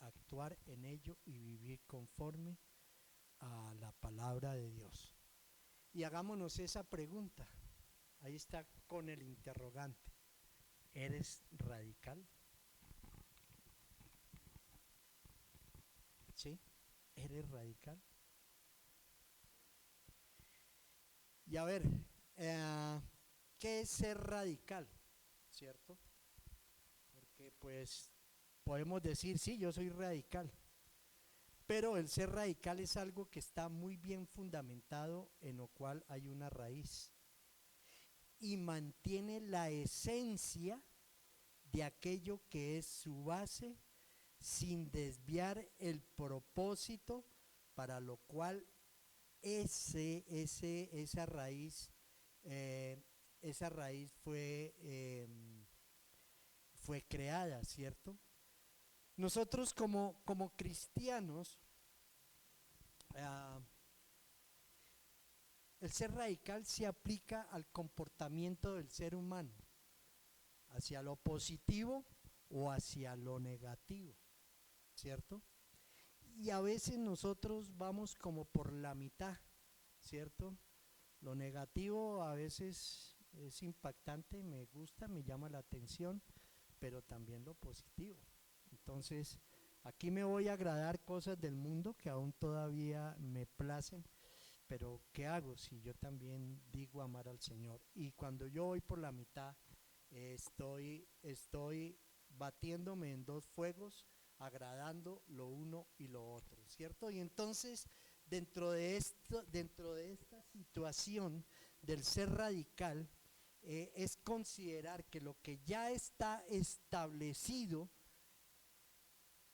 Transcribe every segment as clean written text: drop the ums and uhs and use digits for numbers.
actuar en ello y vivir conforme a la palabra de Dios. Y hagámonos esa pregunta, ahí está con el interrogante: ¿eres radical? ¿Sí? ¿Eres radical? Y a ver, ¿qué es ser radical? ¿Cierto? Porque pues podemos decir, sí, yo soy radical, pero el ser radical es algo que está muy bien fundamentado, en lo cual hay una raíz y mantiene la esencia de aquello que es su base, sin desviar el propósito para lo cual esa raíz fue creada, ¿cierto? Nosotros como cristianos, uh, el ser radical se aplica al comportamiento del ser humano, hacia lo positivo o hacia lo negativo, ¿cierto? Y a veces nosotros vamos como por la mitad, ¿cierto? Lo negativo a veces es impactante, me gusta, me llama la atención, pero también lo positivo. Entonces, aquí me voy a agradar cosas del mundo que aún todavía me placen, pero ¿qué hago si yo también digo amar al Señor? Y cuando yo voy por la mitad, estoy batiéndome en dos fuegos, agradando lo uno y lo otro, ¿cierto? Y entonces, dentro de esta situación del ser radical, es considerar que lo que ya está establecido,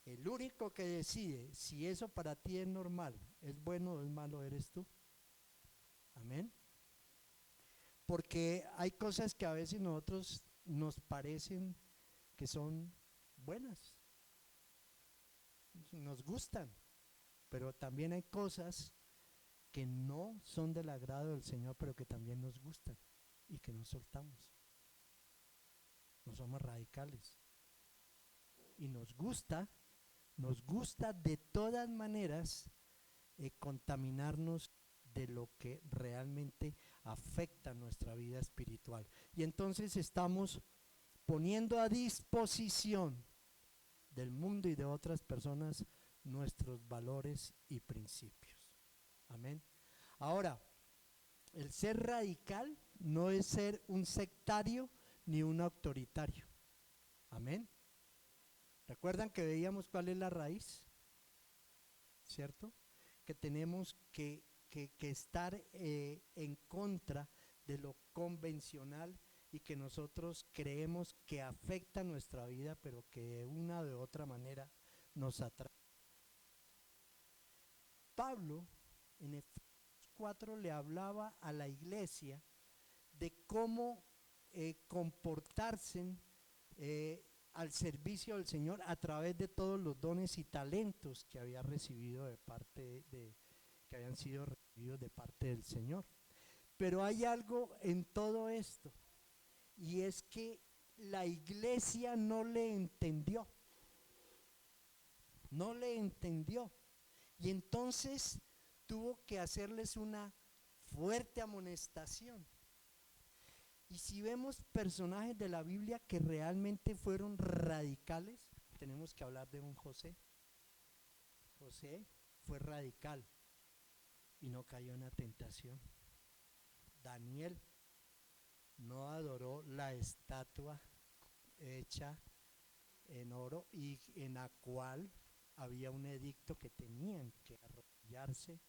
el único que decide si eso para ti es normal, es bueno o es malo, eres tú. Amén. Porque hay cosas que a veces nosotros nos parecen que son buenas, nos gustan, pero también hay cosas que no son del agrado del Señor, pero que también nos gustan y que nos soltamos. No somos radicales. Y nos gusta de todas maneras contaminarnos de lo que realmente afecta nuestra vida espiritual. Y entonces estamos poniendo a disposición del mundo y de otras personas nuestros valores y principios. Amén. Ahora, el ser radical no es ser un sectario ni un autoritario. Amén. ¿Recuerdan que veíamos cuál es la raíz? ¿Cierto? Que tenemos que estar en contra de lo convencional y que nosotros creemos que afecta nuestra vida, pero que de una o de otra manera nos atrae. Pablo en Efesios 4 le hablaba a la iglesia de cómo comportarse al servicio del Señor a través de todos los dones y talentos que había recibido que habían sido recibidos de parte del Señor. Pero hay algo en todo esto, y es que la iglesia no le entendió, y entonces tuvo que hacerles una fuerte amonestación. Y si vemos personajes de la Biblia que realmente fueron radicales, tenemos que hablar de un José. José fue radical y no cayó en la tentación. Daniel no adoró la estatua hecha en oro y en la cual había un edicto que tenían que arrodillarse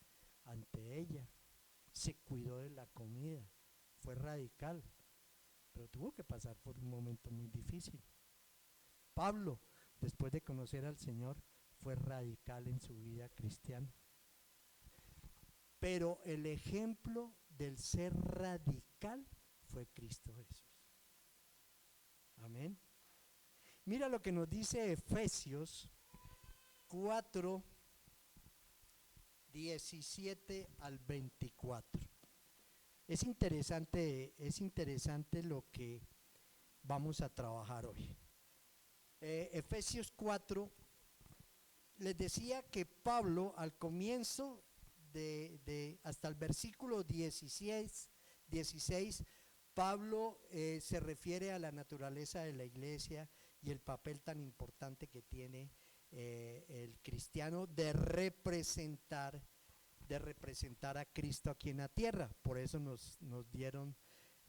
ante ella. Se cuidó de la comida, fue radical, pero tuvo que pasar por un momento muy difícil. Pablo, después de conocer al Señor, fue radical en su vida cristiana. Pero el ejemplo del ser radical fue Cristo Jesús. Amén. Mira lo que nos dice Efesios 4, 17 al 24. Es interesante lo que vamos a trabajar hoy. Efesios 4, les decía que Pablo al comienzo hasta el versículo 16, Pablo se refiere a la naturaleza de la iglesia y el papel tan importante que tiene el cristiano de representar a Cristo aquí en la tierra. Por eso nos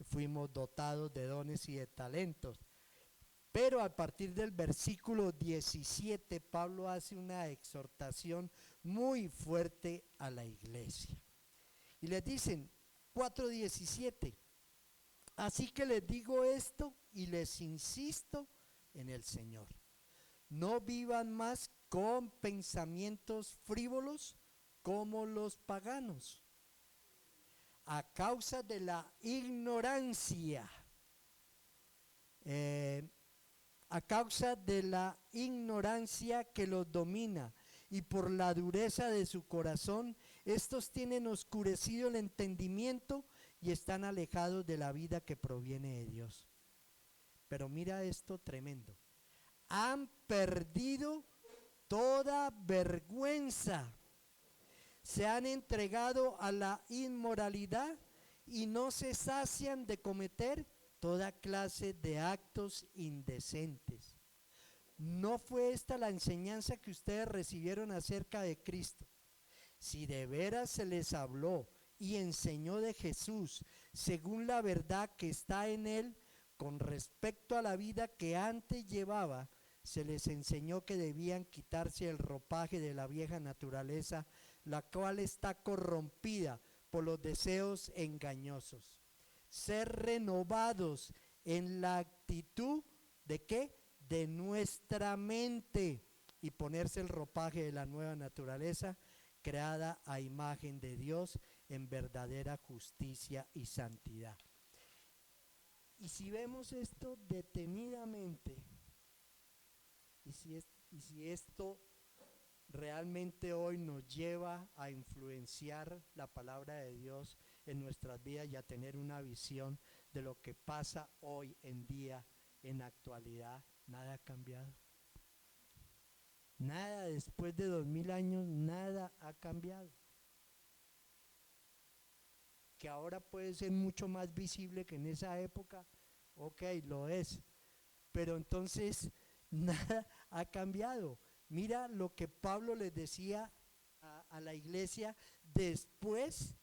fuimos dotados de dones y de talentos. Pero a partir del versículo 17, Pablo hace una exhortación muy fuerte a la iglesia. Y les dicen, 4:17, así que les digo esto y les insisto en el Señor. No vivan más con pensamientos frívolos como los paganos, a causa de la ignorancia. A causa de la ignorancia que los domina y por la dureza de su corazón, estos tienen oscurecido el entendimiento y están alejados de la vida que proviene de Dios. Pero mira esto tremendo. Han perdido toda vergüenza. Se han entregado a la inmoralidad y no se sacian de cometer toda clase de actos indecentes. ¿No fue esta la enseñanza que ustedes recibieron acerca de Cristo? Si de veras se les habló y enseñó de Jesús, según la verdad que está en él, con respecto a la vida que antes llevaba, se les enseñó que debían quitarse el ropaje de la vieja naturaleza, la cual está corrompida por los deseos engañosos. Ser renovados en la actitud de ¿qué? De nuestra mente, y ponerse el ropaje de la nueva naturaleza creada a imagen de Dios en verdadera justicia y santidad. Y si vemos esto detenidamente, y si esto realmente hoy nos lleva a influenciar la palabra de Dios en nuestras vidas y a tener una visión de lo que pasa hoy en día, en la actualidad, nada ha cambiado. Nada, después de 2000 años, nada ha cambiado. Que ahora puede ser mucho más visible que en esa época, ok, lo es. Pero entonces, nada ha cambiado. Mira lo que Pablo les decía a la iglesia después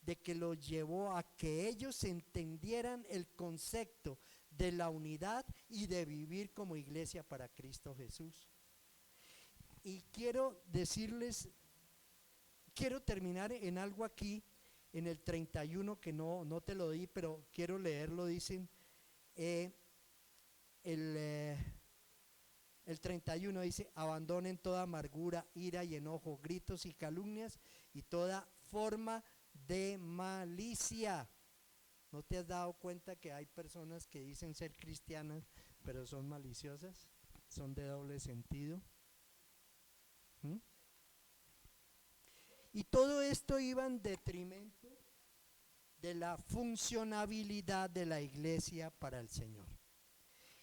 de que los llevó a que ellos entendieran el concepto de la unidad y de vivir como iglesia para Cristo Jesús. Y quiero decirles, quiero terminar en algo aquí, en el 31, que no te lo di, pero quiero leerlo. Dicen, el 31 dice, abandonen toda amargura, ira y enojo, gritos y calumnias y toda forma de malicia. ¿No te has dado cuenta que hay personas que dicen ser cristianas, pero son maliciosas? Son de doble sentido. Y todo esto iba en detrimento de la funcionabilidad de la iglesia para el Señor.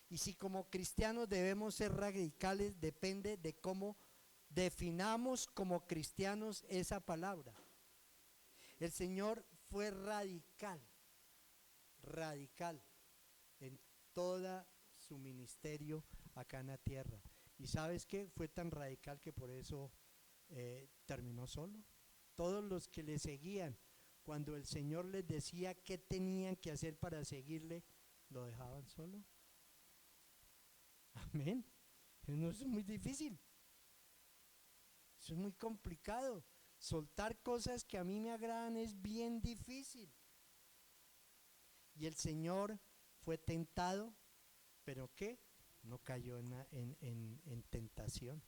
Y si como cristianos debemos ser radicales, depende de cómo definamos como cristianos esa palabra. El Señor fue radical en todo su ministerio acá en la tierra. ¿Y sabes qué? Fue tan radical que por eso terminó solo. Todos los que le seguían, cuando el Señor les decía qué tenían que hacer para seguirle, lo dejaban solo. Amén. Eso es muy difícil. Eso es muy complicado. Soltar cosas que a mí me agradan es bien difícil. Y el Señor fue tentado, pero ¿qué? No cayó en tentación.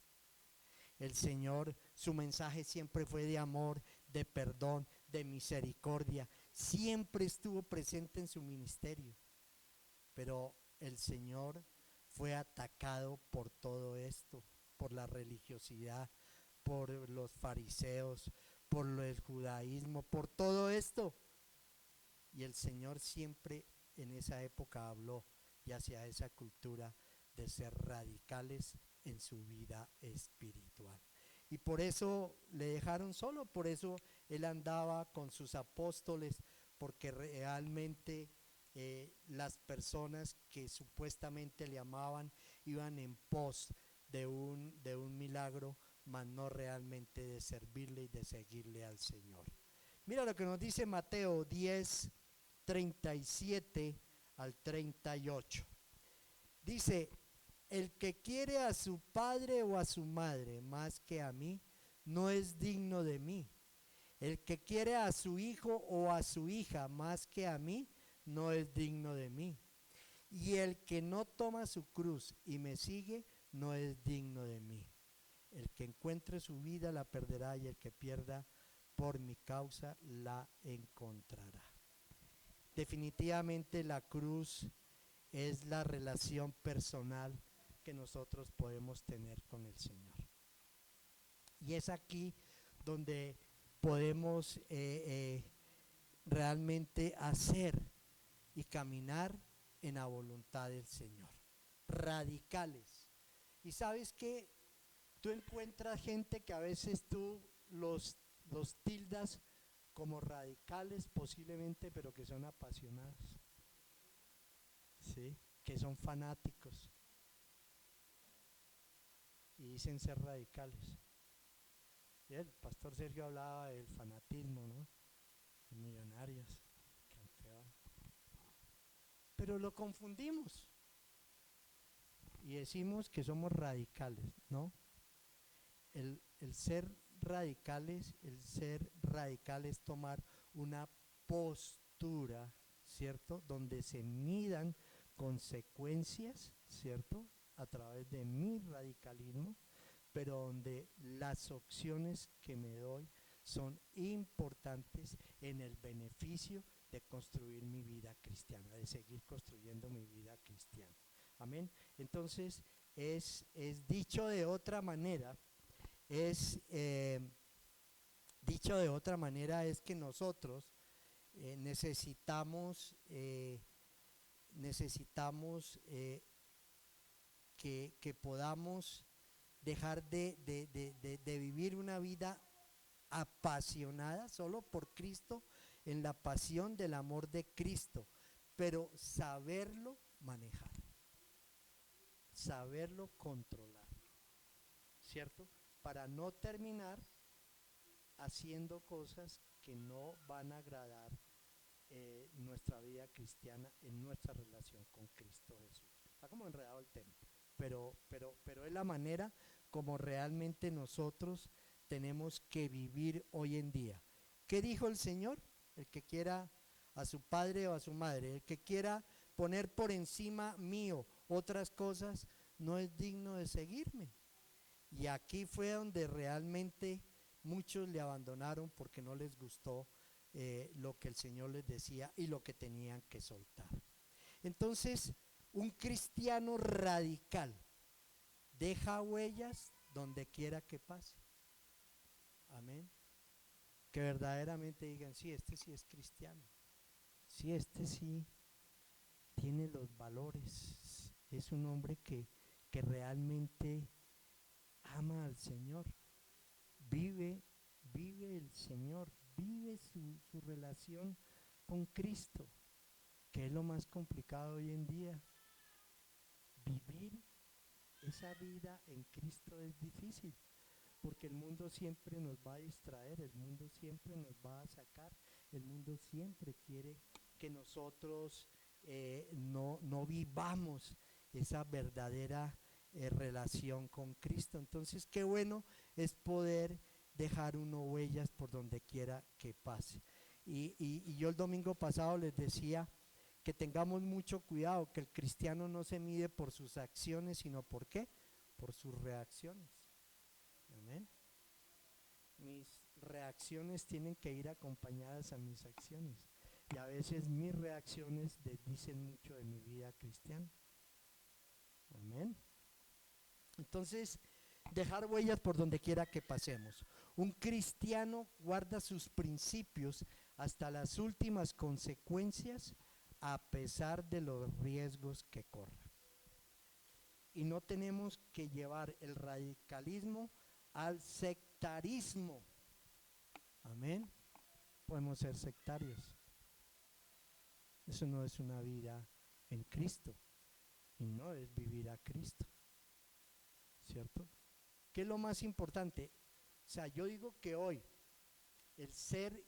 El Señor, su mensaje siempre fue de amor, de perdón, de misericordia. Siempre estuvo presente en su ministerio. Pero el Señor fue atacado por todo esto, por la religiosidad, por los fariseos, por el judaísmo, por todo esto. Y el Señor siempre en esa época habló y hacia esa cultura de ser radicales en su vida espiritual. por eso le dejaron solo, por eso él andaba con sus apóstoles, porque realmente las personas que supuestamente le amaban iban en pos de un milagro, mas no realmente de servirle y de seguirle al Señor. Mira lo que nos dice Mateo 10, 37 al 38. Dice: el que quiere a su padre o a su madre más que a mí, no es digno de mí. El que quiere a su hijo o a su hija más que a mí, no es digno de mí. Y el que no toma su cruz y me sigue, no es digno de mí. El que encuentre su vida la perderá, y el que pierda por mi causa la encontrará. Definitivamente la cruz es la relación personal que nosotros podemos tener con el Señor. Y es aquí donde podemos realmente hacer y caminar en la voluntad del Señor. Radicales. Y sabes que tú encuentras gente que a veces tú los tildas como radicales posiblemente, pero que son apasionados, ¿sí? Que son fanáticos y dicen ser radicales. Y el pastor Sergio hablaba del fanatismo, ¿no? Millonarios, campeón. Pero lo confundimos y decimos que somos radicales, ¿no? El ser radicales es tomar una postura, ¿cierto? Donde se midan consecuencias, ¿cierto? A través de mi radicalismo, pero donde las opciones que me doy son importantes en el beneficio de construir mi vida cristiana, de seguir construyendo mi vida cristiana. Amén. Entonces, es dicho de otra manera, dicho de otra manera, es que nosotros necesitamos que podamos dejar de vivir una vida apasionada solo por Cristo, en la pasión del amor de Cristo, pero saberlo manejar, saberlo controlar, ¿cierto? Para no terminar haciendo cosas que no van a agradar nuestra vida cristiana en nuestra relación con Cristo Jesús. Está como enredado el tema, pero es la manera como realmente nosotros tenemos que vivir hoy en día. ¿Qué dijo el Señor? El que quiera a su padre o a su madre, el que quiera poner por encima mío otras cosas, no es digno de seguirme. Y aquí fue donde realmente muchos le abandonaron porque no les gustó lo que el Señor les decía y lo que tenían que soltar. Entonces, un cristiano radical deja huellas donde quiera que pase. Amén. Que verdaderamente digan: sí, este sí es cristiano. Sí, este sí tiene los valores. Es un hombre que realmente ama al Señor. Vive el Señor, vive su relación con Cristo, que es lo más complicado hoy en día. Vivir esa vida en Cristo es difícil, porque el mundo siempre nos va a distraer, el mundo siempre nos va a sacar, el mundo siempre quiere que nosotros no vivamos esa verdadera relación con Cristo. Entonces, qué bueno es poder dejar uno huellas por donde quiera que pase. Y yo el domingo pasado les decía que tengamos mucho cuidado, que el cristiano no se mide por sus acciones, sino ¿por qué? Por sus reacciones. Amén. Mis reacciones tienen que ir acompañadas a mis acciones. Y a veces mis reacciones dicen mucho de mi vida cristiana. Amén. Entonces, dejar huellas por donde quiera que pasemos. Un cristiano guarda sus principios hasta las últimas consecuencias, a pesar de los riesgos que corra. Y no tenemos que llevar el radicalismo al sectarismo. Amén. Podemos ser sectarios. Eso no es una vida en Cristo y no es vivir a Cristo, ¿cierto? ¿Qué es lo más importante? O sea, yo digo que hoy el ser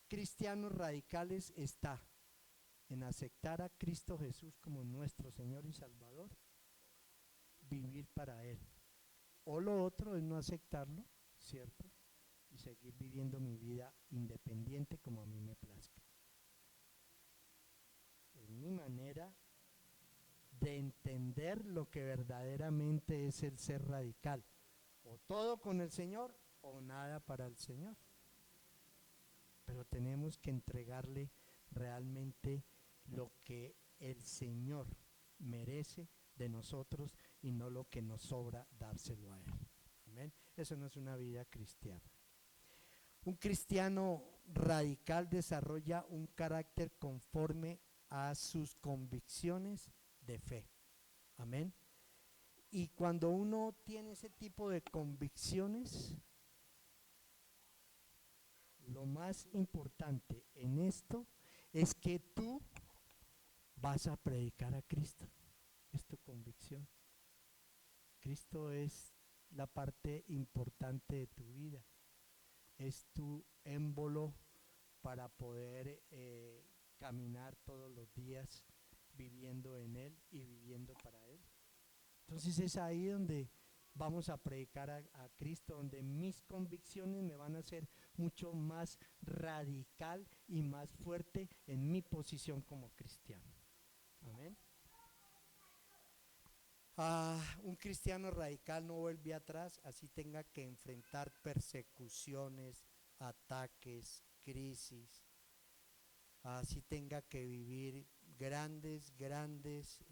cristianos radicales está en aceptar a Cristo Jesús como nuestro Señor y Salvador, vivir para Él. O lo otro es no aceptarlo, ¿cierto? Y seguir viviendo mi vida independiente como a mí me plazca. Es mi manera de entender lo que verdaderamente es el ser radical. O todo con el Señor o nada para el Señor. Pero tenemos que entregarle realmente lo que el Señor merece de nosotros y no lo que nos sobra dárselo a Él. Amén. Eso no es una vida cristiana. Un cristiano radical desarrolla un carácter conforme a sus convicciones de fe. Amén. Y cuando uno tiene ese tipo de convicciones, lo más importante en esto es que tú vas a predicar a Cristo. Es tu convicción. Cristo es la parte importante de tu vida. Es tu émbolo para poder caminar todos los días viviendo en Él y viviendo para Él. Entonces es ahí donde vamos a predicar a Cristo, donde mis convicciones me van a hacer mucho más radical y más fuerte en mi posición como cristiano. Amén. Un cristiano radical no vuelve atrás, así tenga que enfrentar persecuciones, ataques, crisis, así tenga que vivir grandes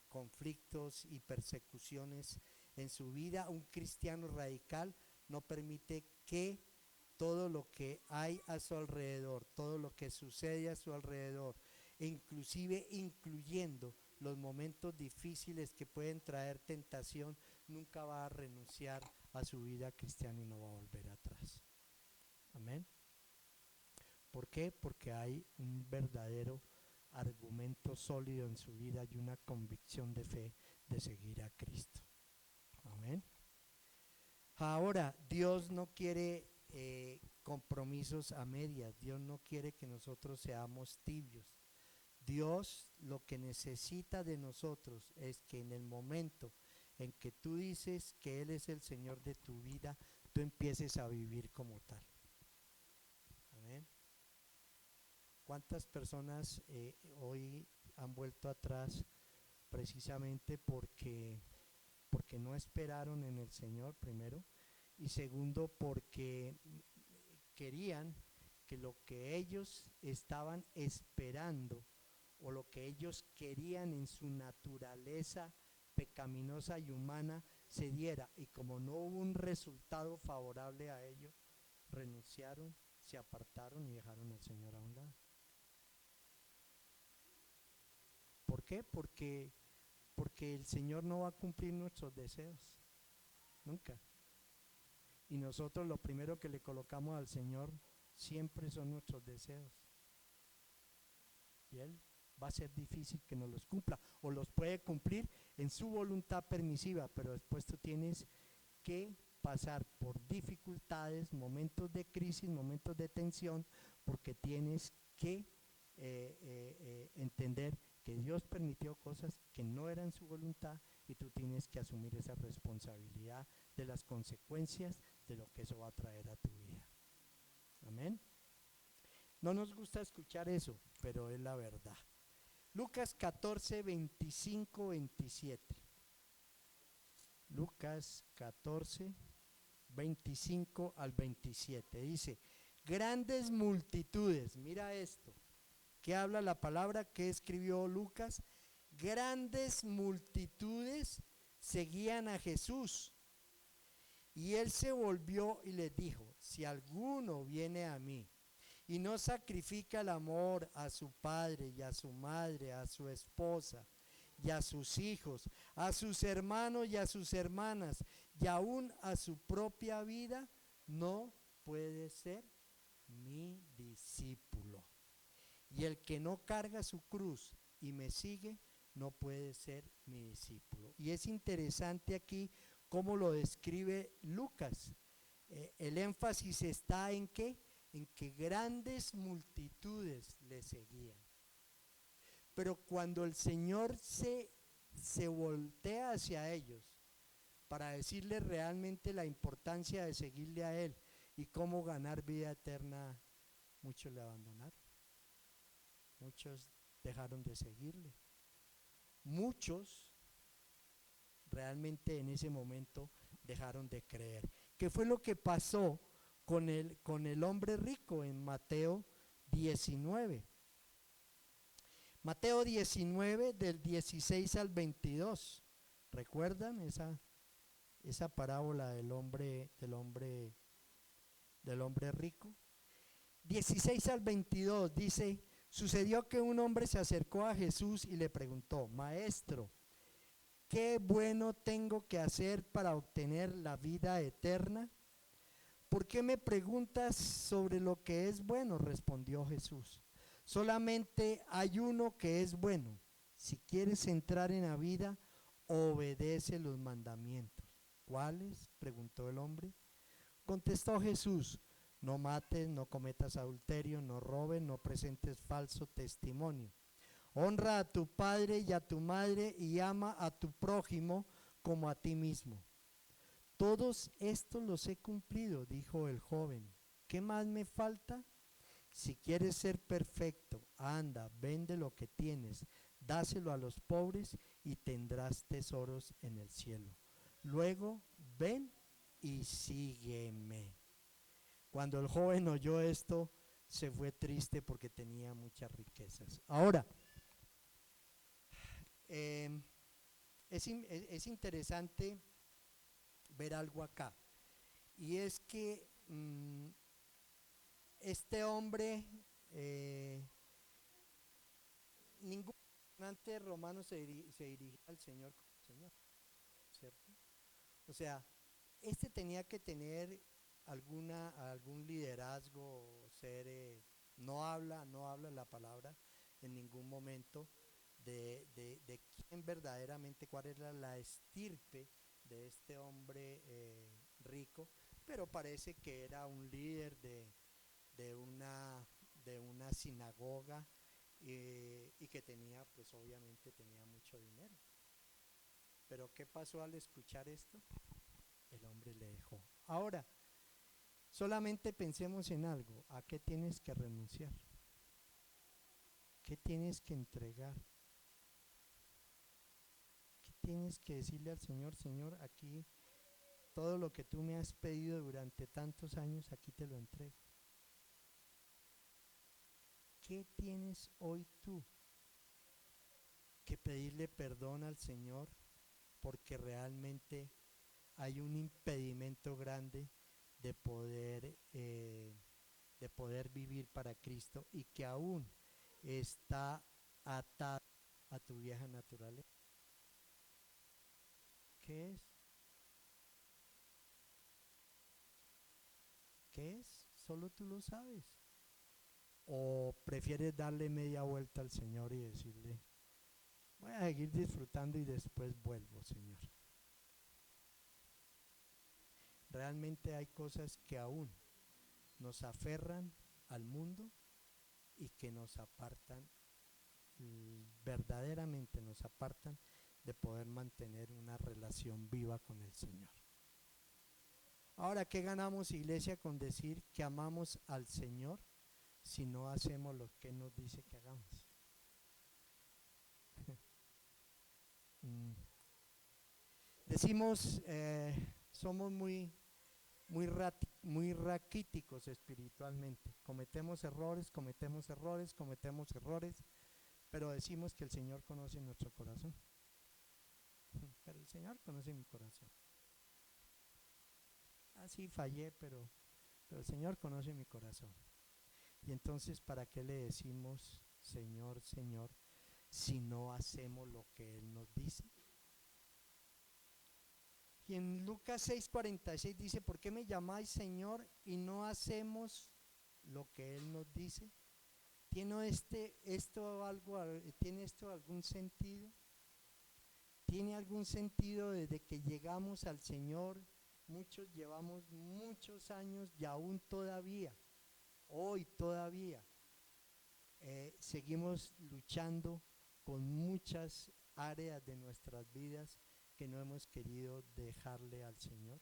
conflictos y persecuciones en su vida. Un cristiano radical no permite que todo lo que hay a su alrededor, todo lo que sucede a su alrededor, inclusive incluyendo los momentos difíciles que pueden traer tentación, nunca va a renunciar a su vida cristiana y no va a volver atrás. Amén. ¿Por qué? Porque hay un verdadero argumento sólido en su vida y una convicción de fe de seguir a Cristo. Amén. Ahora, Dios no quiere compromisos a medias. Dios no quiere que nosotros seamos tibios. Dios lo que necesita de nosotros es que en el momento en que tú dices que Él es el Señor de tu vida, tú empieces a vivir como tal. Amén. ¿Cuántas personas hoy han vuelto atrás precisamente porque no esperaron en el Señor, primero, y segundo, porque querían que lo que ellos estaban esperando o lo que ellos querían en su naturaleza pecaminosa y humana se diera, y como no hubo un resultado favorable a ello, renunciaron, se apartaron y dejaron al Señor a un lado. ¿Por qué? Porque el Señor no va a cumplir nuestros deseos, nunca. Y nosotros lo primero que le colocamos al Señor siempre son nuestros deseos. Y Él va a ser difícil que nos los cumpla, o los puede cumplir en su voluntad permisiva, pero después tú tienes que pasar por dificultades, momentos de crisis, momentos de tensión, porque tienes que entender que Dios permitió cosas que no eran su voluntad y tú tienes que asumir esa responsabilidad de las consecuencias de lo que eso va a traer a tu vida. Amén. No nos gusta escuchar eso, pero es la verdad. Lucas 14, 25, 27. Lucas 14, 25 al 27. Dice, grandes multitudes, mira esto, que habla la palabra que escribió Lucas, grandes multitudes seguían a Jesús. Y él se volvió y les dijo, si alguno viene a mí y no sacrifica el amor a su padre y a su madre, a su esposa y a sus hijos, a sus hermanos y a sus hermanas, y aún a su propia vida, no puede ser mi discípulo. Y el que no carga su cruz y me sigue, no puede ser mi discípulo. Y es interesante aquí cómo lo describe Lucas. El énfasis está en ¿qué? En que grandes multitudes le seguían. Pero cuando el Señor se voltea hacia ellos para decirles realmente la importancia de seguirle a Él y cómo ganar vida eterna, muchos le abandonaron. Muchos dejaron de seguirle. Muchos realmente en ese momento dejaron de creer. ¿Qué fue lo que pasó con el hombre rico en Mateo 19? Mateo 19 del 16 al 22. ¿Recuerdan esa parábola del hombre rico? 16 al 22 dice: sucedió que un hombre se acercó a Jesús y le preguntó: Maestro, ¿qué bueno tengo que hacer para obtener la vida eterna? ¿Por qué me preguntas sobre lo que es bueno?, respondió Jesús. Solamente hay uno que es bueno. Si quieres entrar en la vida, obedece los mandamientos. ¿Cuáles?, preguntó el hombre. Contestó Jesús: no mates, no cometas adulterio, no robes, no presentes falso testimonio. Honra a tu padre y a tu madre y ama a tu prójimo como a ti mismo. Todos estos los he cumplido, dijo el joven. ¿Qué más me falta? Si quieres ser perfecto, anda, vende lo que tienes, dáselo a los pobres y tendrás tesoros en el cielo. Luego, ven y sígueme. Cuando el joven oyó esto, se fue triste porque tenía muchas riquezas. Ahora, es interesante ver algo acá, y es que este hombre, ningún gobernante romano se dirigía al Señor como Señor, ¿cierto? O sea, tenía que tener algún liderazgo, no habla la palabra en ningún momento de quién verdaderamente, cuál era la estirpe de este hombre rico, pero parece que era un líder de una sinagoga y que tenía, pues obviamente tenía mucho dinero. Pero ¿qué pasó al escuchar esto? El hombre le dejó. Ahora, solamente pensemos en algo: ¿a qué tienes que renunciar? ¿Qué tienes que entregar? ¿Qué tienes que decirle al Señor? Señor, aquí todo lo que tú me has pedido durante tantos años, aquí te lo entrego. ¿Qué tienes hoy tú que pedirle perdón al Señor porque realmente hay un impedimento grande de poder vivir para Cristo y que aún está atado a tu vieja naturaleza? ¿Qué es? ¿Qué es? Solo tú lo sabes. ¿O prefieres darle media vuelta al Señor y decirle: voy a seguir disfrutando y después vuelvo, Señor? Realmente hay cosas que aún nos aferran al mundo y que nos apartan, verdaderamente nos apartan de poder mantener una relación viva con el Señor. Ahora, ¿qué ganamos, iglesia, con decir que amamos al Señor si no hacemos lo que nos dice que hagamos? Decimos, somos muy raquíticos espiritualmente. Cometemos errores, pero decimos que el Señor conoce nuestro corazón. Pero el Señor conoce mi corazón. Sí, fallé, pero el Señor conoce mi corazón. Y entonces, ¿para qué le decimos Señor, Señor, si no hacemos lo que Él nos dice? Y en Lucas 6:46 dice, ¿por qué me llamáis Señor y no hacemos lo que Él nos dice? ¿Tiene esto algún sentido? ¿Tiene algún sentido desde que llegamos al Señor? Muchos llevamos muchos años y aún todavía, hoy todavía, seguimos luchando con muchas áreas de nuestras vidas que no hemos querido dejarle al Señor.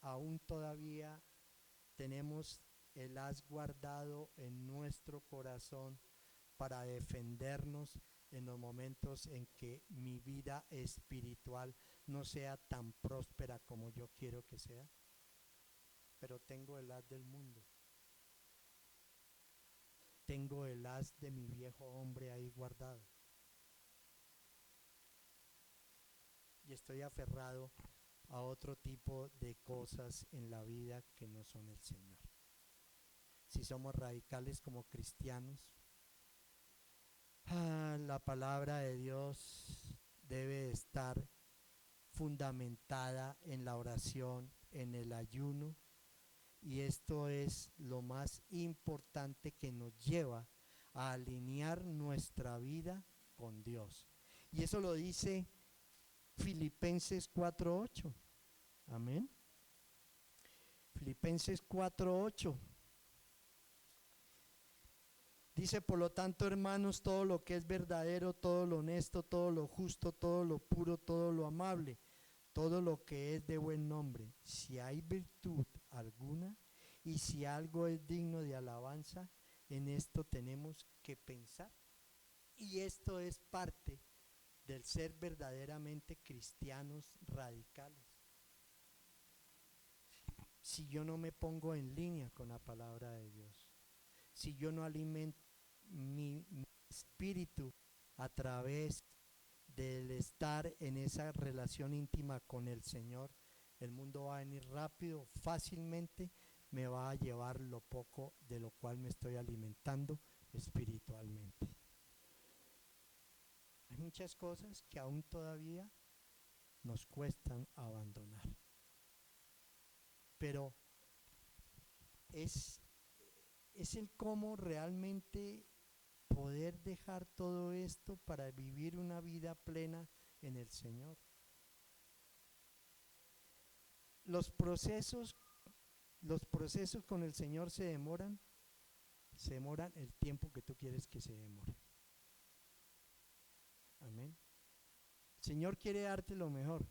Aún todavía tenemos el haz guardado en nuestro corazón para defendernos en los momentos en que mi vida espiritual no sea tan próspera como yo quiero que sea. Pero tengo el haz del mundo. Tengo el haz de mi viejo hombre ahí guardado. Y estoy aferrado a otro tipo de cosas en la vida que no son el Señor. Si somos radicales como cristianos, la palabra de Dios debe estar fundamentada en la oración, en el ayuno, y esto es lo más importante que nos lleva a alinear nuestra vida con Dios. Y eso lo dice Filipenses 4:8. Amén. Filipenses 4:8. Dice, por lo tanto, hermanos, todo lo que es verdadero, todo lo honesto, todo lo justo, todo lo puro, todo lo amable, todo lo que es de buen nombre, si hay virtud alguna y si algo es digno de alabanza, en esto tenemos que pensar. Y esto es parte del ser verdaderamente cristianos radicales. Si yo no me pongo en línea con la palabra de Dios, si yo no alimento mi espíritu a través del estar en esa relación íntima con el Señor, el mundo va a venir rápido, fácilmente me va a llevar lo poco de lo cual me estoy alimentando espiritualmente. Hay muchas cosas que aún todavía nos cuestan abandonar, pero es el cómo realmente poder dejar todo esto para vivir una vida plena en el Señor. Los procesos con el Señor se demoran el tiempo que tú quieres que se demore. Amén. El Señor quiere darte lo mejor,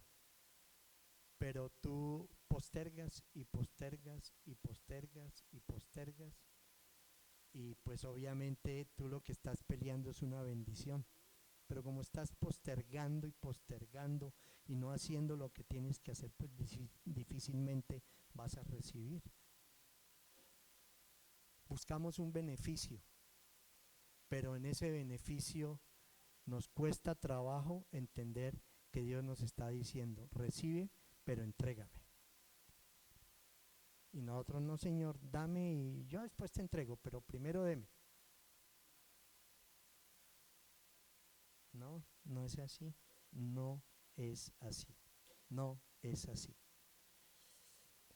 pero tú postergas y postergas y postergas y postergas, y pues obviamente tú lo que estás peleando es una bendición, pero como estás postergando y postergando y no haciendo lo que tienes que hacer, pues difícilmente vas a recibir. Buscamos un beneficio, pero en ese beneficio nos cuesta trabajo entender que Dios nos está diciendo, recibe, pero entrégame. Y nosotros, no, Señor, dame y yo después te entrego, pero primero deme. No, no es así, no es así, no es así.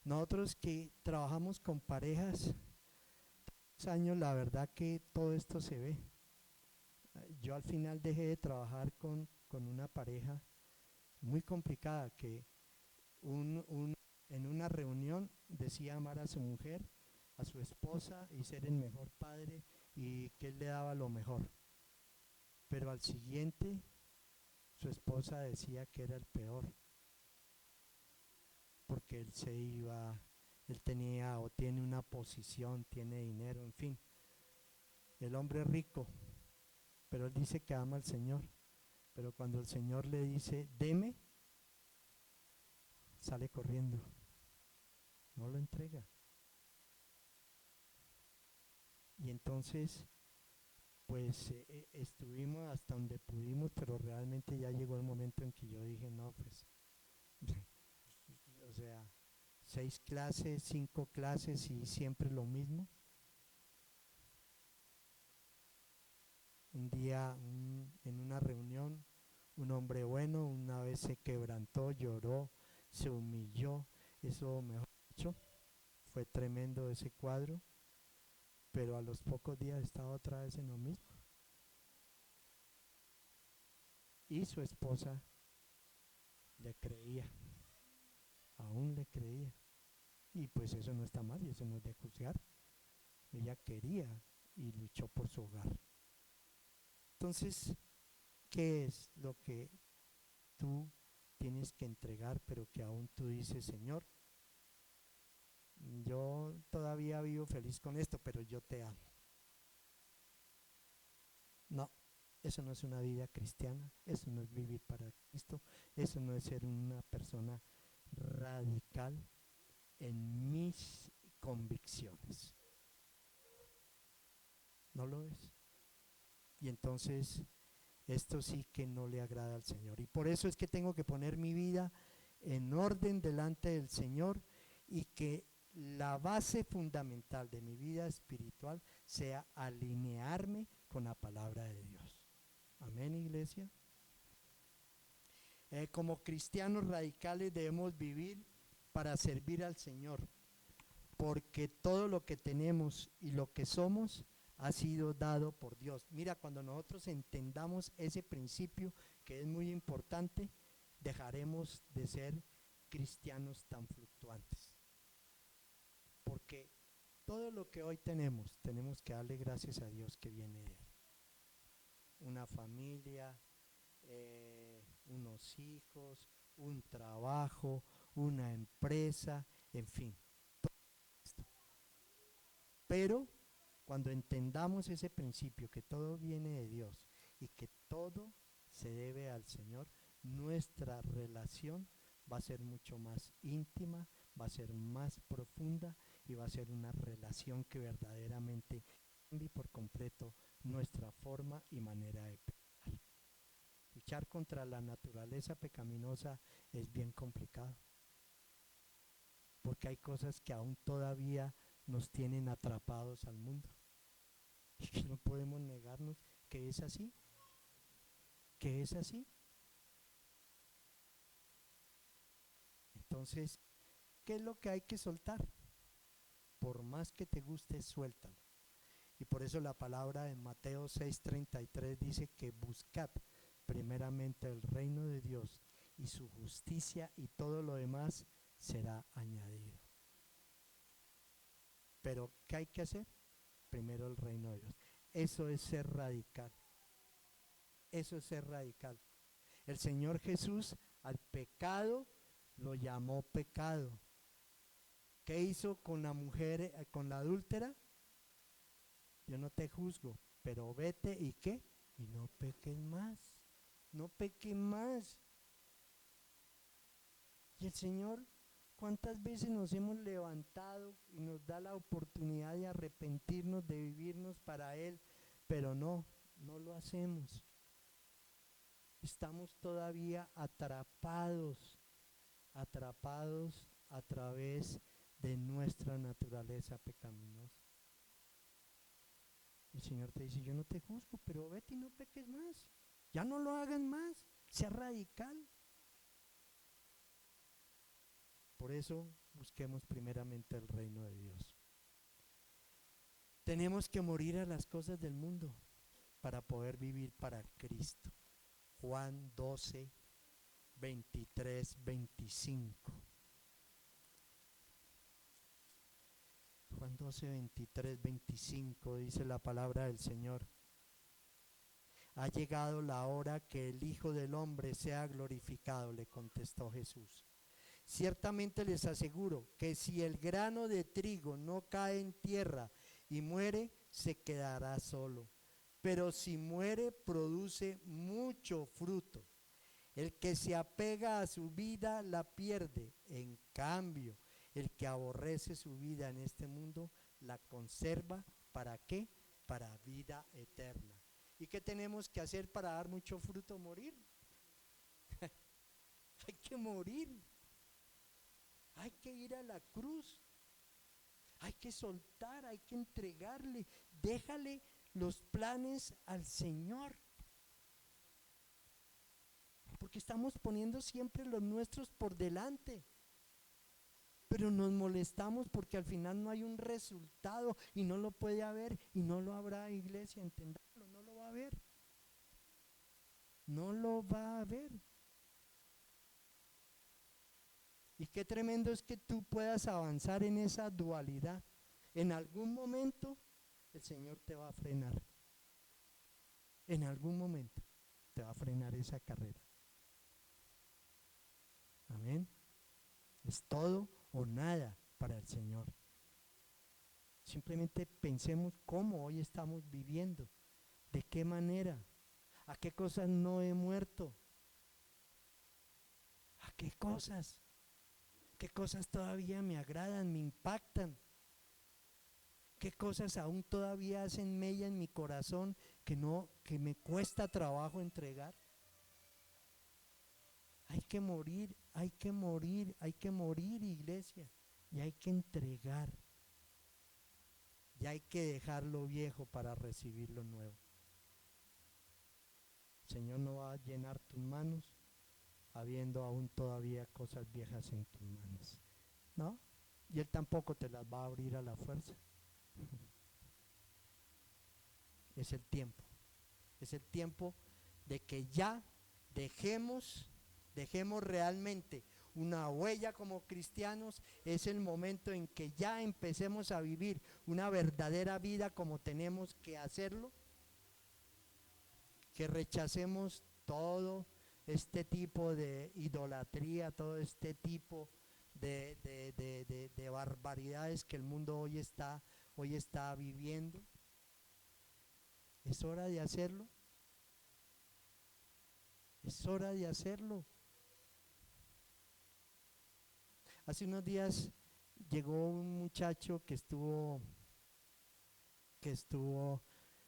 Nosotros que trabajamos con parejas, años, la verdad que todo esto se ve. Yo al final dejé de trabajar con una pareja muy complicada que en una reunión decía amar a su mujer, a su esposa y ser el mejor padre y que él le daba lo mejor. Pero al siguiente su esposa decía que era el peor porque él se iba, él tenía o tiene una posición, tiene dinero, en fin. El hombre es rico, pero él dice que ama al Señor. Pero cuando el Señor le dice, deme, sale corriendo. No lo entrega. Y entonces, pues estuvimos hasta donde pudimos, pero realmente ya llegó el momento en que yo dije, no, pues, o sea, 6 clases, 5 clases y siempre lo mismo. Un día en una reunión, un hombre bueno una vez se quebrantó, lloró, se humilló. Eso, mejor dicho, fue tremendo ese cuadro, pero a los pocos días estaba otra vez en lo mismo. Y su esposa le creía, aún le creía. Y pues eso no está mal y eso no es de juzgar. Ella quería y luchó por su hogar. Entonces, ¿qué es lo que tú tienes que entregar, pero que aún tú dices, Señor, yo todavía vivo feliz con esto, pero yo te amo? No, eso no es una vida cristiana, eso no es vivir para Cristo, eso no es ser una persona radical en mis convicciones. No lo es. Y entonces esto sí que no le agrada al Señor. Y por eso es que tengo que poner mi vida en orden delante del Señor y que la base fundamental de mi vida espiritual sea alinearme con la palabra de Dios. Amén, iglesia. Como cristianos radicales debemos vivir para servir al Señor, porque todo lo que tenemos y lo que somos ha sido dado por Dios. Mira, cuando nosotros entendamos ese principio, que es muy importante, dejaremos de ser cristianos tan fluctuantes. Porque todo lo que hoy tenemos que darle gracias a Dios que viene de Él. Una familia, unos hijos, un trabajo, una empresa, en fin. Pero cuando entendamos ese principio, que todo viene de Dios y que todo se debe al Señor, nuestra relación va a ser mucho más íntima, va a ser más profunda y va a ser una relación que verdaderamente cambie por completo nuestra forma y manera de pensar. Luchar contra la naturaleza pecaminosa es bien complicado, porque hay cosas que aún todavía nos tienen atrapados al mundo. Y que no podemos negarnos que es así, que es así. Entonces, ¿qué es lo que hay que soltar? Por más que te guste, suéltalo. Y por eso la palabra en Mateo 6:33 dice que buscad primeramente el reino de Dios y su justicia, y todo lo demás será añadido. Pero ¿qué hay que hacer? Primero el reino de Dios. Eso es ser radical. Eso es ser radical. El Señor Jesús al pecado lo llamó pecado. ¿Qué hizo con la mujer, con la adúltera? Yo no te juzgo, pero vete y ¿qué? Y no peques más. No peques más. Y el Señor, ¿cuántas veces nos hemos levantado y nos da la oportunidad de arrepentirnos, de vivirnos para Él? Pero no lo hacemos. Estamos todavía atrapados a través de nuestra naturaleza pecaminosa. El Señor te dice, yo no te juzgo, pero vete y no peques más. Ya no lo hagas más, sea radical. Por eso busquemos primeramente el reino de Dios. Tenemos que morir a las cosas del mundo para poder vivir para Cristo. Juan 12, 23, 25. Juan 12, 23, 25 dice la palabra del Señor. Ha llegado la hora que el Hijo del Hombre sea glorificado, le contestó Jesús. Ciertamente les aseguro que si el grano de trigo no cae en tierra y muere, se quedará solo. Pero si muere, produce mucho fruto. El que se apega a su vida la pierde. En cambio, el que aborrece su vida en este mundo la conserva. ¿Para qué? Para vida eterna. ¿Y qué tenemos que hacer para dar mucho fruto? Morir. Hay que morir. Hay que ir a la cruz. Hay que soltar, hay que entregarle. Déjale los planes al Señor. Porque estamos poniendo siempre los nuestros por delante. Pero nos molestamos porque al final no hay un resultado y no lo puede haber y no lo habrá, iglesia, entenderlo, no lo va a haber. No lo va a haber. Y qué tremendo es que tú puedas avanzar en esa dualidad. En algún momento el Señor te va a frenar. En algún momento te va a frenar esa carrera. Amén. Es todo o nada para el Señor. Simplemente pensemos cómo hoy estamos viviendo, de qué manera, a qué cosas no he muerto, a qué cosas todavía me agradan, me impactan, qué cosas aún todavía hacen mella en mi corazón que me cuesta trabajo entregar. Hay que morir, iglesia, y hay que entregar. Y hay que dejar lo viejo para recibir lo nuevo. El Señor no va a llenar tus manos habiendo aún todavía cosas viejas en tus manos, ¿no? Y Él tampoco te las va a abrir a la fuerza. Es el tiempo de que ya dejemos realmente una huella como cristianos. Es el momento en que ya empecemos a vivir una verdadera vida como tenemos que hacerlo, que rechacemos todo este tipo de idolatría, todo este tipo de barbaridades que el mundo hoy está viviendo. Es hora de hacerlo. Es hora de hacerlo. Hace unos días llegó un muchacho que estuvo,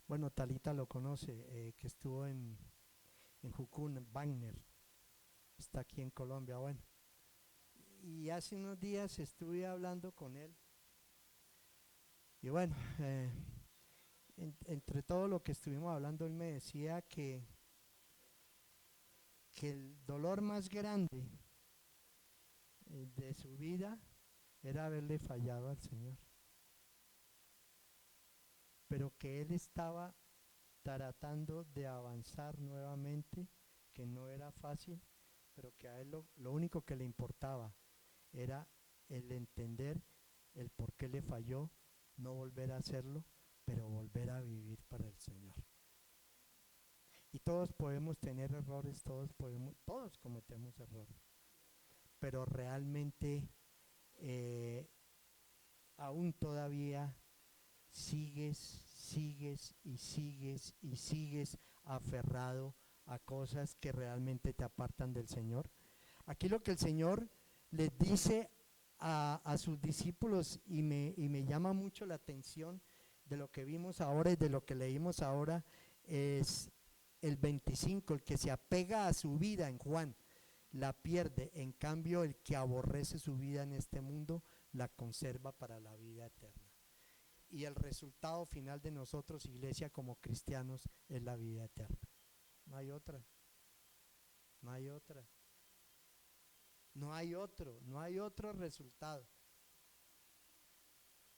bueno, Talita lo conoce, que estuvo en Jucún, Wagner, está aquí en Colombia, bueno. Y hace unos días estuve hablando con él. Y bueno, entre todo lo que estuvimos hablando, él me decía que el dolor más grande de su vida era haberle fallado al Señor, pero que él estaba tratando de avanzar nuevamente, que no era fácil, pero que a él lo único que le importaba era el entender el por qué le falló, no volver a hacerlo, pero volver a vivir para el Señor. Y todos podemos tener errores, todos cometemos errores, pero realmente aún todavía sigues aferrado a cosas que realmente te apartan del Señor. Aquí lo que el Señor les dice a sus discípulos, y me llama mucho la atención de lo que vimos ahora y de lo que leímos ahora, es el 25, el que se apega a su vida en Juan la pierde, en cambio el que aborrece su vida en este mundo la conserva para la vida eterna. Y el resultado final de nosotros, iglesia, como cristianos, es la vida eterna. No hay otra. No hay otra. No hay otro resultado.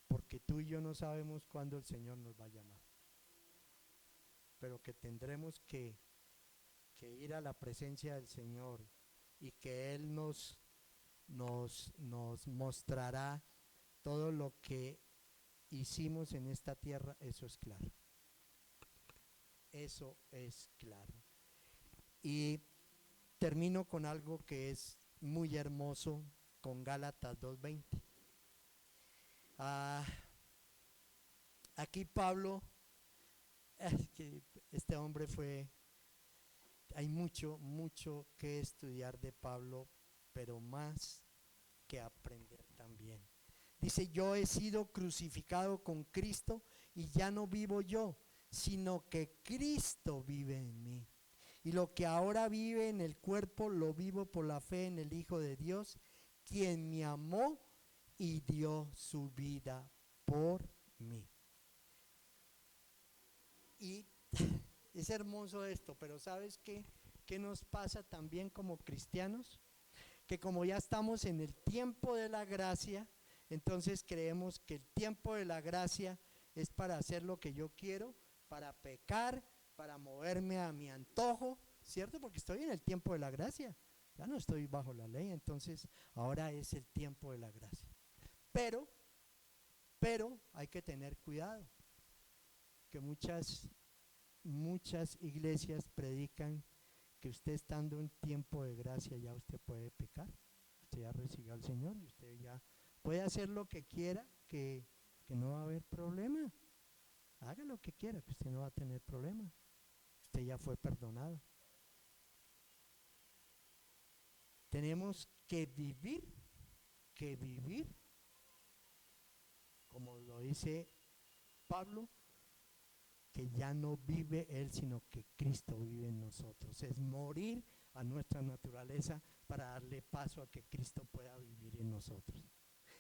Porque tú y yo no sabemos cuándo el Señor nos va a llamar. Pero que tendremos que ir a la presencia del Señor y que Él nos mostrará todo lo que hicimos en esta tierra. Eso es claro. Eso es claro. Y termino con algo que es muy hermoso, con Gálatas 2:20. Aquí Pablo, que este hombre hay mucho que estudiar de Pablo, pero más que aprender también. Dice: yo he sido crucificado con Cristo y ya no vivo yo, sino que Cristo vive en mí. Y lo que ahora vive en el cuerpo lo vivo por la fe en el Hijo de Dios, quien me amó y dio su vida por mí. Y es hermoso esto, pero ¿sabes qué? ¿Qué nos pasa también como cristianos? Que como ya estamos en el tiempo de la gracia, entonces creemos que el tiempo de la gracia es para hacer lo que yo quiero, para pecar, para moverme a mi antojo, ¿cierto? Porque estoy en el tiempo de la gracia, ya no estoy bajo la ley, entonces ahora es el tiempo de la gracia. Pero, pero hay que tener cuidado, que muchas iglesias predican que usted estando en tiempo de gracia ya usted puede pecar, usted ya recibió al Señor y usted ya puede hacer lo que quiera, que no va a haber problema. Haga lo que quiera, que usted no va a tener problema. Usted ya fue perdonado. Tenemos que vivir, como lo dice Pablo, que ya no vive Él, sino que Cristo vive en nosotros. Es morir a nuestra naturaleza para darle paso a que Cristo pueda vivir en nosotros.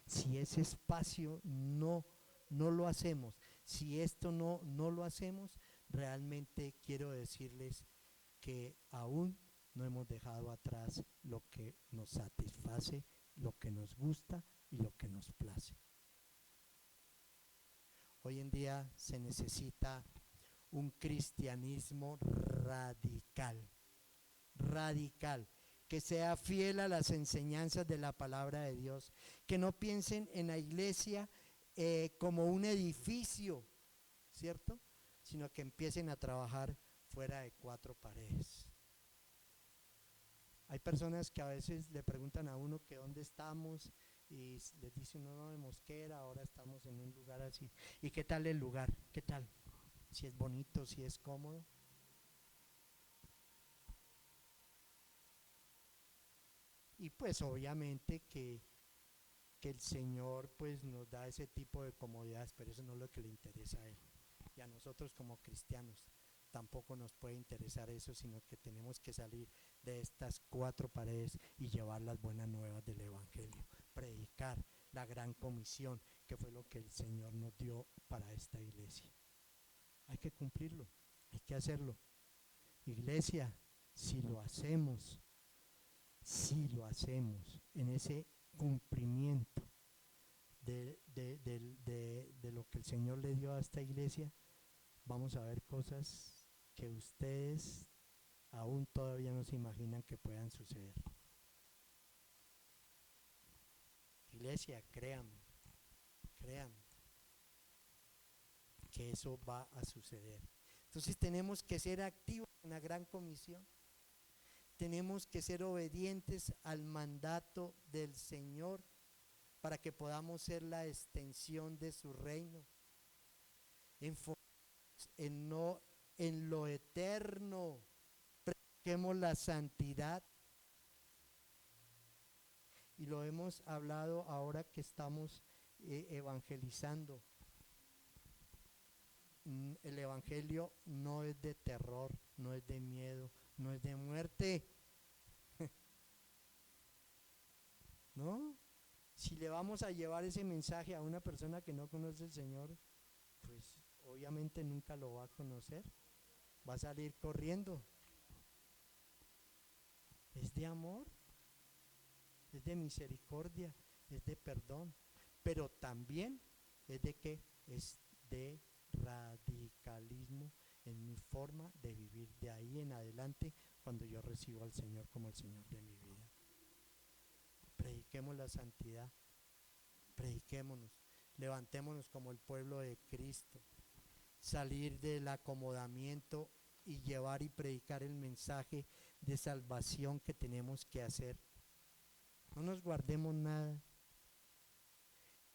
Si ese espacio no lo hacemos, si esto no lo hacemos, realmente quiero decirles que aún no hemos dejado atrás lo que nos satisface, lo que nos gusta y lo que nos place. Hoy en día se necesita un cristianismo radical, que sea fiel a las enseñanzas de la palabra de Dios, que no piensen en la iglesia como un edificio, ¿cierto? Sino que empiecen a trabajar fuera de cuatro paredes. Hay personas que a veces le preguntan a uno que dónde estamos y les dice uno, no, de Mosquera, ahora estamos en un lugar así. ¿Y qué tal el lugar? ¿Qué tal? Si es bonito, si es cómodo. Y pues obviamente que el Señor pues nos da ese tipo de comodidades, pero eso no es lo que le interesa a Él. Y a nosotros como cristianos tampoco nos puede interesar eso, sino que tenemos que salir de estas cuatro paredes y llevar las buenas nuevas del Evangelio, predicar la gran comisión, que fue lo que el Señor nos dio para esta iglesia. Hay que cumplirlo, hay que hacerlo. Iglesia, si lo hacemos en ese cumplimiento de lo que el Señor le dio a esta iglesia, vamos a ver cosas que ustedes aún todavía no se imaginan que puedan suceder. Iglesia, créanme que eso va a suceder. Entonces tenemos que ser activos en la gran comisión. Tenemos que ser obedientes al mandato del Señor para que podamos ser la extensión de su reino. Enfoquemos en lo eterno. Prediquemos la santidad. Y lo hemos hablado ahora que estamos evangelizando. El evangelio no es de terror, no es de miedo, no es de muerte. ¿No? Si le vamos a llevar ese mensaje a una persona que no conoce al Señor, pues obviamente nunca lo va a conocer. Va a salir corriendo. Es de amor, es de misericordia, es de perdón, pero también es de ¿qué? Es de radicalismo en mi forma de vivir de ahí en adelante cuando yo recibo al Señor como el Señor de mi vida. Prediquemos la santidad, prediquémonos, levantémonos como el pueblo de Cristo, salir del acomodamiento y llevar y predicar el mensaje de salvación que tenemos que hacer. No nos guardemos nada.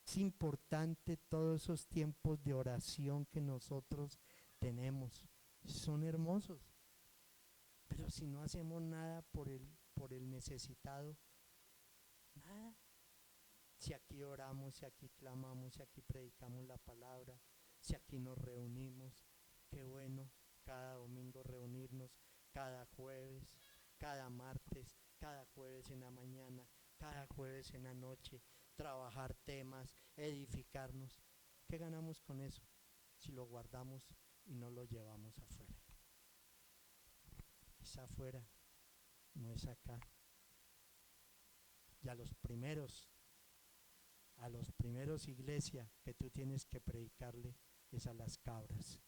Es importante todos esos tiempos de oración que nosotros tenemos. Son hermosos. Pero si no hacemos nada por el necesitado, nada. Si aquí oramos, si aquí clamamos, si aquí predicamos la palabra, si aquí nos reunimos, qué bueno cada domingo reunirnos, cada jueves, cada martes, cada jueves en la mañana, cada jueves en la noche, trabajar temas, edificarnos. ¿Qué ganamos con eso? Si lo guardamos y no lo llevamos afuera. Es afuera, no es acá. Y a los primeros iglesia que tú tienes que predicarle es a las cabras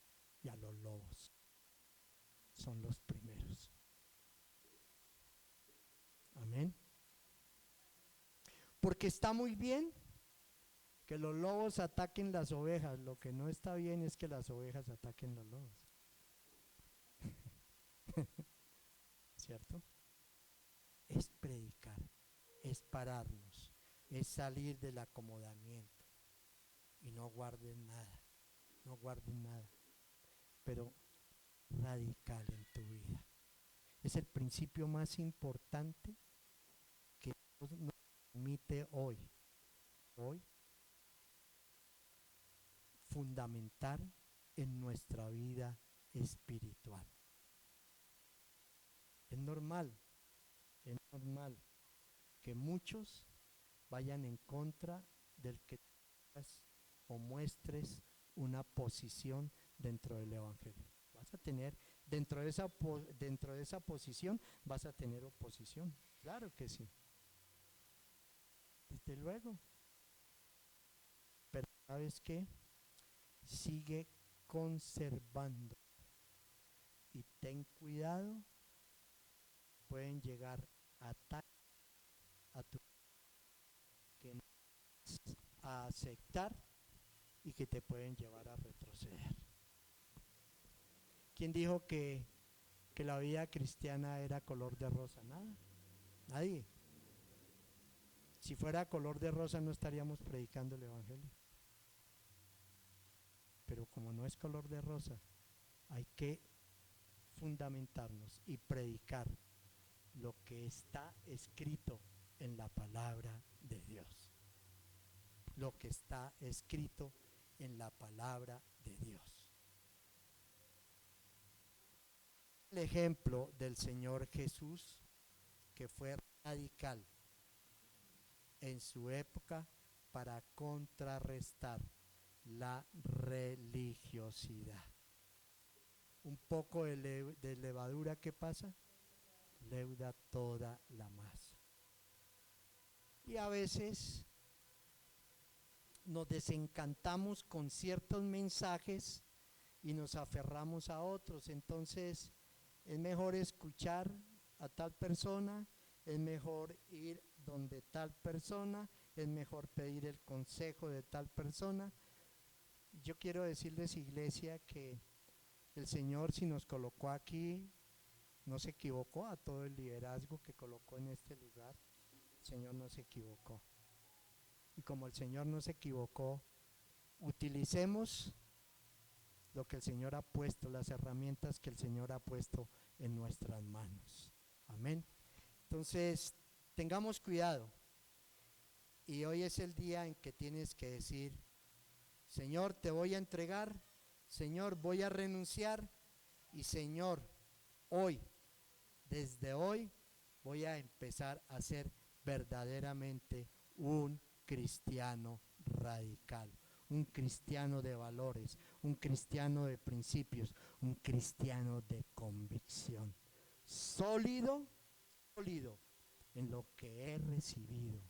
y a los lobos. Son los primeros. Amén. Porque está muy bien que los lobos ataquen las ovejas. Lo que no está bien es que las ovejas ataquen los lobos. ¿Cierto? Es predicar, es pararnos, es salir del acomodamiento. Y no guarden nada, no guarden nada. Pero radical en tu vida. Es el principio más importante que Dios nos permite hoy fundamentar en nuestra vida espiritual. Es normal que muchos vayan en contra del que o muestres una posición dentro del evangelio. Vas a tener, dentro de esa posición, vas a tener oposición. Claro que sí. Desde luego. Pero ¿sabes qué? Sigue conservando. Y ten cuidado, pueden llegar ataques a tu que no vas a aceptar y que te pueden llevar a retroceder. ¿Quién dijo que la vida cristiana era color de rosa? Nada, nadie. Si fuera color de rosa no estaríamos predicando el evangelio. Pero como no es color de rosa, hay que fundamentarnos y predicar lo que está escrito en la palabra de Dios. Lo que está escrito en la palabra de Dios. El ejemplo del Señor Jesús, que fue radical en su época para contrarrestar la religiosidad. Un poco de levadura, ¿qué pasa? Leuda toda la masa. Y a veces nos desencantamos con ciertos mensajes y nos aferramos a otros. Entonces es mejor escuchar a tal persona, es mejor ir donde tal persona, es mejor pedir el consejo de tal persona. Yo quiero decirles, iglesia, que el Señor, si nos colocó aquí, no se equivocó. A todo el liderazgo que colocó en este lugar, el Señor no se equivocó. Y como el Señor no se equivocó, utilicemos lo que el Señor ha puesto, las herramientas que el Señor ha puesto en nuestras manos. Amén. Entonces, tengamos cuidado. Y hoy es el día en que tienes que decir: Señor, te voy a entregar. Señor, voy a renunciar. Y Señor, hoy, desde hoy, voy a empezar a ser verdaderamente un cristiano radical, un cristiano de valores, un cristiano de principios, un cristiano de convicción, sólido en lo que he recibido,